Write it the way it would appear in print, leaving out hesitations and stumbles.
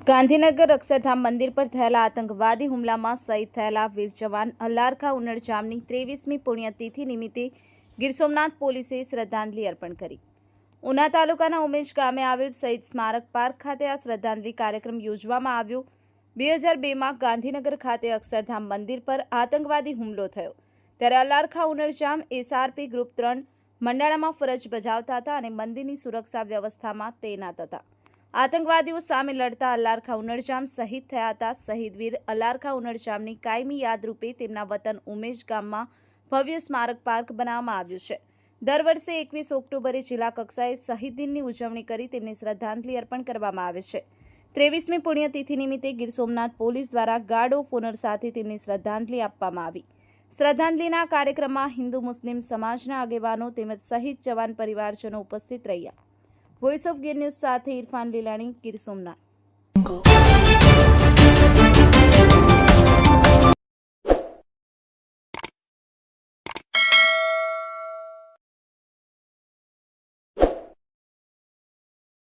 ગાંધીનગર અક્ષરધામ મંદિર પર થયેલા આતંકવાદી હુમલામાં શહીદ થયેલા વીર જવાન અલ્લારખા ઉનડજામની 23મી પુણ્યતિથિ નિમિત્તે ગીર સોમનાથ પોલીસે શ્રદ્ધાંજલિ અર્પણ કરી। ઉના તાલુકાના ઉમેશ ગામે આવેલ શહીદ સ્મારક પાર્ક ખાતે આ શ્રદ્ધાંજલિ કાર્યક્રમ યોજવામાં આવ્યો। 2002માં ગાંધીનગર ખાતે અક્ષરધામ મંદિર પર આતંકવાદી હુમલો થયો ત્યારે અલ્લારખા ઉનડજામ એસઆરપી ગ્રુપ 3 મંડાળામાં ફરજ બજાવતા હતા અને મંદિરની સુરક્ષા વ્યવસ્થામાં તૈનાત હતા। આતંકવાદીઓ સામે લડતા અલ્લારખા ઉનડજામ શહીદ થયા હતા। શહીદ વીર અલ્લારખા ઉનડજામની કાયમી યાદરૂપે તેમના વતન ઉમેશ ગામમાં ભવ્ય સ્મારક પાર્ક બનાવવામાં આવ્યું છે। દર વર્ષે 21 ઓક્ટોબરે જિલ્લા કક્ષાએ શહીદ દિનની ઉજવણી કરી તેમને શ્રદ્ધાંજલિ અર્પણ કરવામાં આવે છે। 23મી પુણ્યતિથિ નિમિત્તે ગીર સોમનાથ પોલીસ દ્વારા ગાર્ડ ઓફ ઓનર સાથે તેમને શ્રદ્ધાંજલિ આપવામાં આવી। શ્રદ્ધાંજલિના કાર્યક્રમમાં હિન્દુ મુસ્લિમ સમાજના આગેવાનો તેમજ શહીદ જવાન પરિવારજનો ઉપસ્થિત રહ્યા। વોઇસ ઓફ ગીર ન્યૂઝ સાથે ઇરફાન લીલાણી, ગીર સોમનાથ।